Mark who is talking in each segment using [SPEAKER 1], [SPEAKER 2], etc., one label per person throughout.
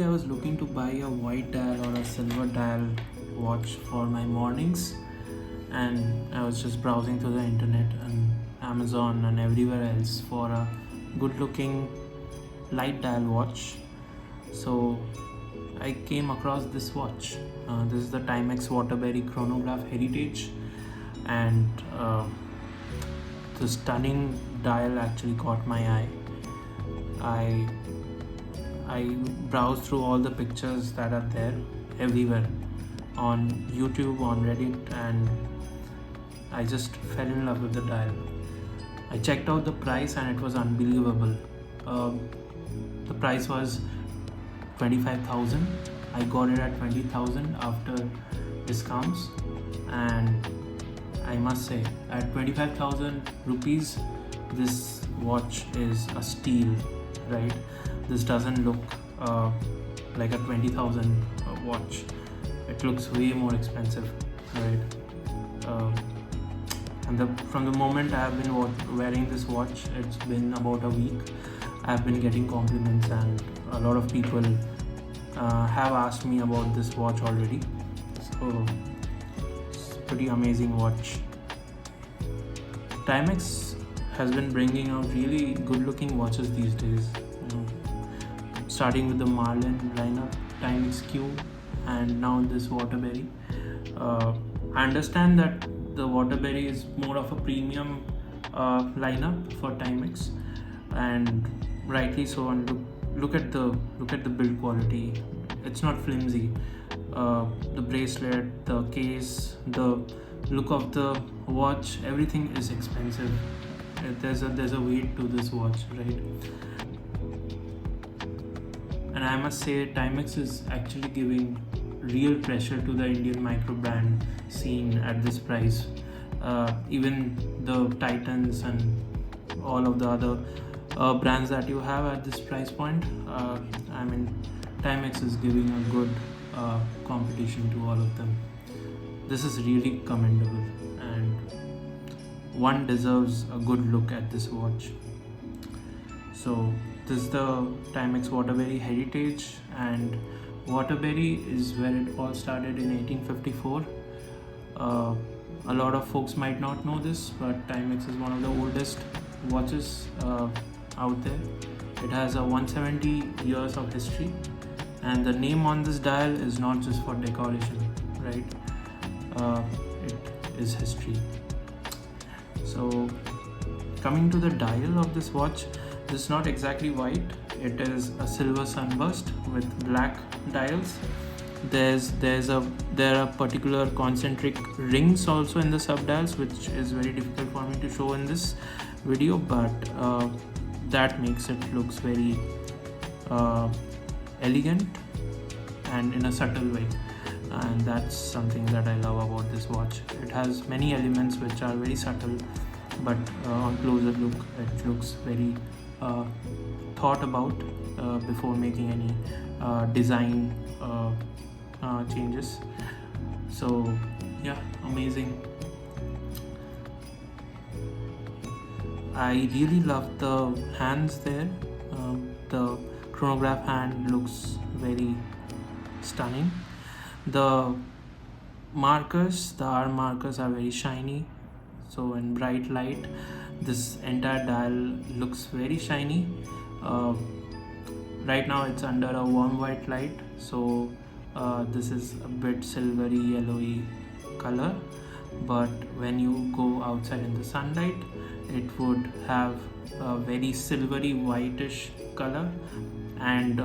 [SPEAKER 1] I was looking to buy a white dial or a silver dial watch for my mornings, and I was just browsing through the internet and Amazon and everywhere else for a good looking light dial watch. So I came across this watch. This is the Timex Waterbury Chronograph Heritage, and the stunning dial actually caught my eye. I browsed through all the pictures that are there everywhere on YouTube, on Reddit, and I just fell in love with the dial. I checked out the price and it was unbelievable. The price was 25,000. I got it at 20,000 after discounts, and I must say, at 25,000 rupees, this watch is a steal, right? This doesn't look like a 20,000 watch. It looks way more expensive, right? From the moment I have been wearing this watch, it's been about a week. I've been getting compliments, and a lot of people have asked me about this watch already. So it's a pretty amazing watch. Timex has been bringing out really good-looking watches these days. Starting with the Marlin lineup, Timex Q, and now this Waterbury. I understand that the Waterbury is more of a premium lineup for Timex, and rightly so. And look at the build quality. It's not flimsy. The bracelet, the case, the look of the watch, everything is expensive. There's a weight to this watch, right? And I must say, Timex is actually giving real pressure to the Indian micro brand scene at this price. Even the Titans and all of the other brands that you have at this price point, Timex is giving a good competition to all of them. This is really commendable, and one deserves a good look at this watch. So this is the Timex Waterbury Heritage, and Waterbury is where it all started in 1854. A lot of folks might not know this, but Timex is one of the oldest watches out there. It has a 170 years of history, and the name on this dial is not just for decoration, right? It is history. So coming to the dial of this watch, this is not exactly white. It is a silver sunburst with black dials. There are particular concentric rings also in the subdials, which is very difficult for me to show in this video, but that makes it looks very elegant and in a subtle way, and that's something that I love about this watch. It has many elements which are very subtle, but on closer look it looks very thought about before making any design changes. So yeah, amazing. I really love the hands there. The chronograph hand looks very stunning. The markers, the arm markers are very shiny. So in bright light, this entire dial looks very shiny. Right now it's under a warm white light, so this is a bit silvery yellowy color, but when you go outside in the sunlight, it would have a very silvery whitish color, and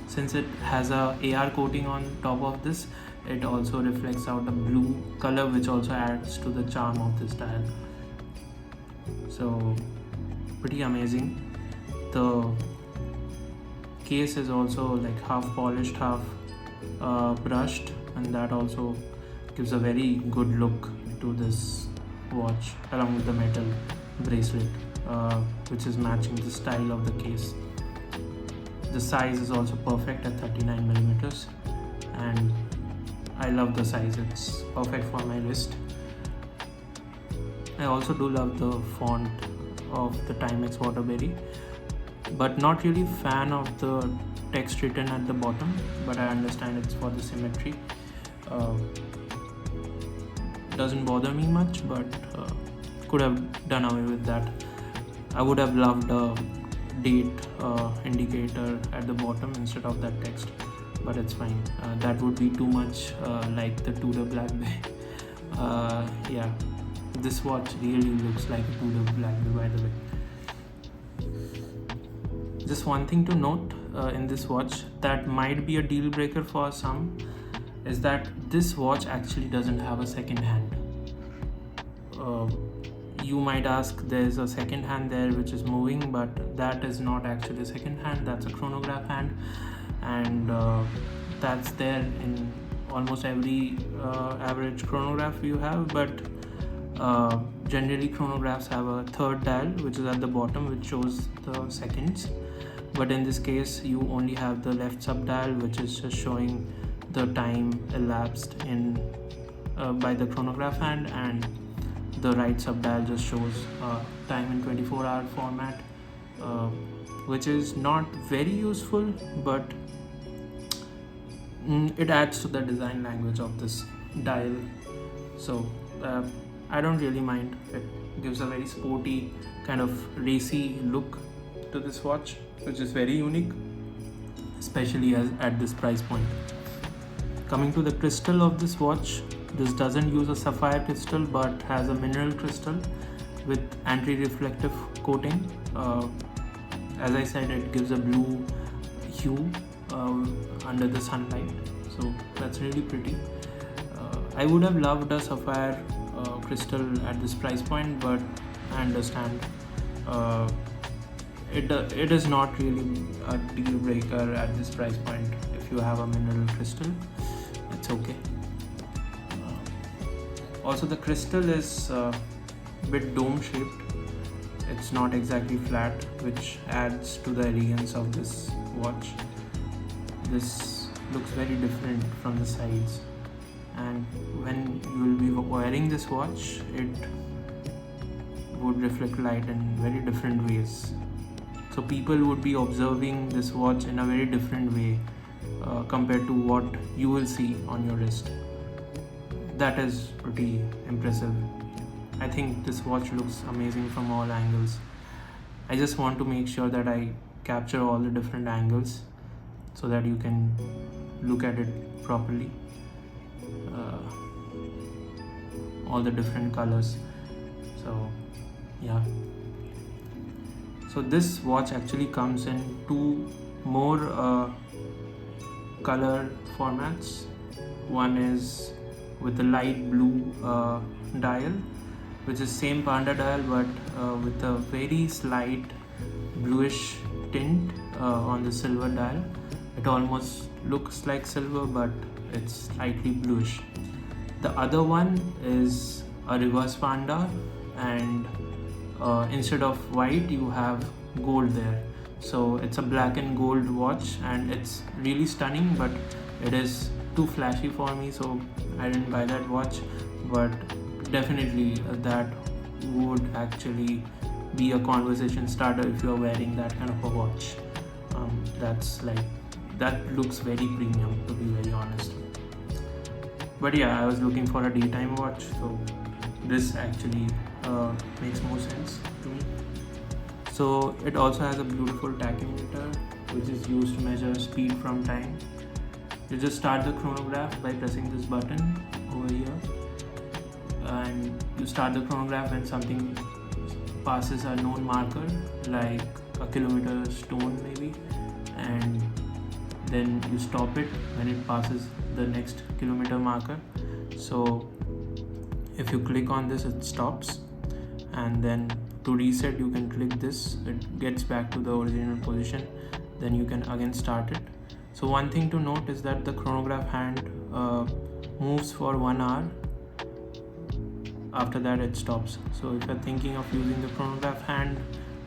[SPEAKER 1] since it has a AR coating on top of this, it also reflects out a blue color, which also adds to the charm of this dial. So pretty amazing. The case is also like half polished, half brushed, and that also gives a very good look to this watch, along with the metal bracelet, which is matching the style of the case. The size is also perfect at 39 millimeters, and I love the size. It's perfect for my wrist. I also do love the font of the Timex Waterbury, but not really fan of the text written at the bottom, but I understand it's for the symmetry. Doesn't bother me much, but could have done away with that. I would have loved a date indicator at the bottom instead of that text, but it's fine. That would be too much like the Tudor Black Bay. Yeah, this watch really looks like a Tudor Black Bay, by the way. Just one thing to note in this watch that might be a deal breaker for some is that this watch actually doesn't have a second hand. You might ask, there's a second hand there which is moving, but that is not actually a second hand, that's a chronograph hand, and that's there in almost every average chronograph you have. But generally chronographs have a third dial which is at the bottom, which shows the seconds, but in this case you only have the left sub-dial, which is just showing the time elapsed in by the chronograph hand, and the right sub-dial just shows time in 24-hour format, which is not very useful, but it adds to the design language of this dial. So I don't really mind. It gives a very sporty kind of racy look to this watch, which is very unique, especially at this price point. Coming to the crystal of this watch, this doesn't use a sapphire crystal but has a mineral crystal with anti-reflective coating. As I said, it gives a blue hue under the sunlight, so that's really pretty. I would have loved a sapphire crystal at this price point, but I understand it is not really a deal breaker at this price point. If you have a mineral crystal, it's okay. Also, the crystal is a bit dome shaped. It's not exactly flat, which adds to the elegance of this watch. This looks very different from the sides, and when you will be wearing this watch, it would reflect light in very different ways. So people would be observing this watch in a very different way compared to what you will see on your wrist. That is pretty impressive. I think this watch looks amazing from all angles. I just want to make sure that I capture all the different angles so that you can look at it properly. All the different colors. So yeah. So this watch actually comes in two more color formats. One is with the light blue dial, which is same panda-dial but with a very slight bluish tint on the silver dial. It almost looks like silver, but it's slightly bluish. The other one is a reverse panda, and instead of white you have gold there. So it's a black and gold watch, and it's really stunning, but it is too flashy for me, so I didn't buy that watch. But definitely that would actually be a conversation starter if you're wearing that kind of a watch. That looks very premium, to be very honest. But yeah, I was looking for a daytime watch, so this actually makes more sense to me. So it also has a beautiful tachymeter, which is used to measure speed from time. You just start the chronograph by pressing this button over here, and you start the chronograph when something passes a known marker, like a kilometer stone maybe, and then you stop it when it passes the next kilometer marker. So if you click on this, it stops, and then to reset you can click this, it gets back to the original position, then you can again start it. So one thing to note is that the chronograph hand moves for 1 hour. After that it stops. So if you're thinking of using the chronograph hand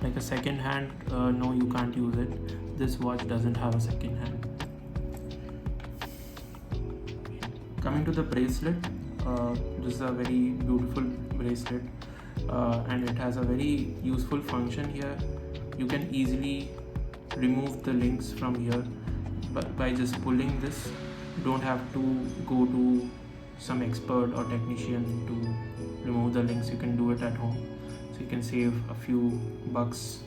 [SPEAKER 1] like a second hand, no, you can't use it. This watch doesn't have a second hand. Coming to the bracelet, this is a very beautiful bracelet, and it has a very useful function here. You can easily remove the links from here by just pulling this. You don't have to go to some expert or technician to remove the links. You can do it at home, so you can save a few bucks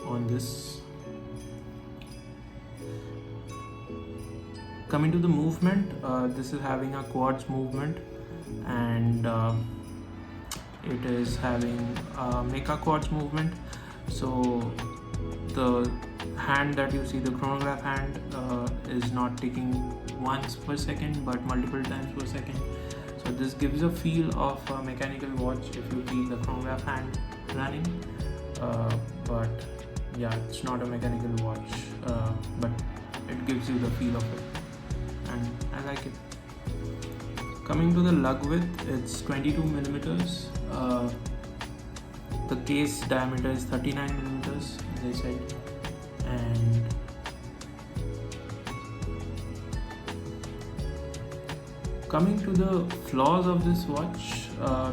[SPEAKER 1] on this. Coming to the movement, this is having a quartz movement, and it is having a Meca-quartz movement. So the hand that you see, the chronograph hand, is not ticking once per second but multiple times per second. So this gives a feel of a mechanical watch if you feel the chronograph hand running, but yeah, it's not a mechanical watch, but it gives you the feel of it, and I like it. Coming to the lug width, it's 22 millimeters. The case diameter is 39 millimeters, as I said, and coming to the flaws of this watch,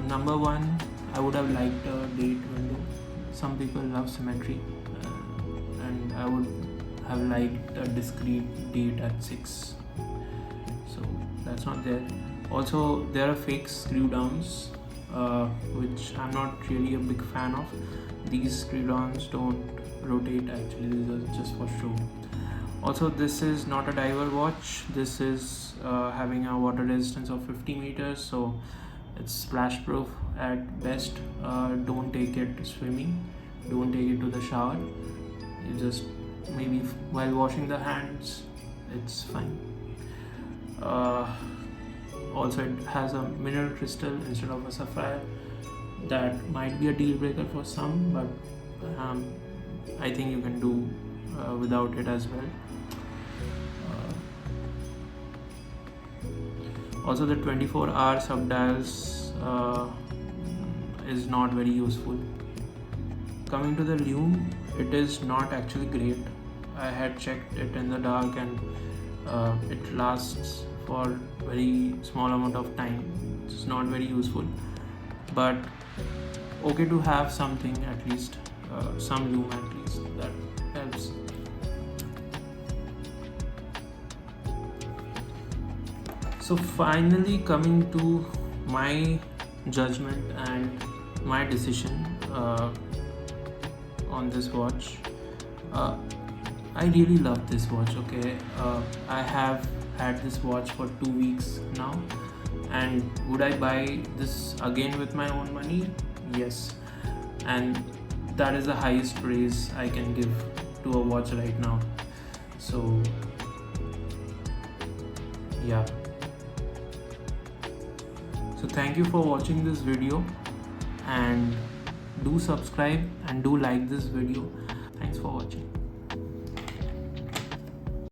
[SPEAKER 1] number one, I would have liked a date window. Some people love symmetry, and I would have liked a discrete date at 6. So that's not there. Also, there are fake screw downs, which I'm not really a big fan of. These screw downs don't rotate, actually, these are just for show. Also, this is not a diver watch. This is having a water resistance of 50 meters, so it's splash proof at best. Don't take it swimming, don't take it to the shower. You just maybe while washing the hands, it's fine. Also, it has a mineral crystal instead of a sapphire. That might be a deal breaker for some, but I think you can do without it as well. Also, the 24-hour subdials is not very useful. Coming to the Lume, it is not actually great. I had checked it in the dark, and it lasts for very small amount of time. It's not very useful, but okay to have something, at least some Lume at least, that helps. So finally, coming to my judgment and my decision on this watch. I really love this watch. Okay, I have had this watch for 2 weeks now, and would I buy this again with my own money? Yes, and that is the highest praise I can give to a watch right now. So yeah, so thank you for watching this video, and do subscribe and do like this video. Thanks for watching.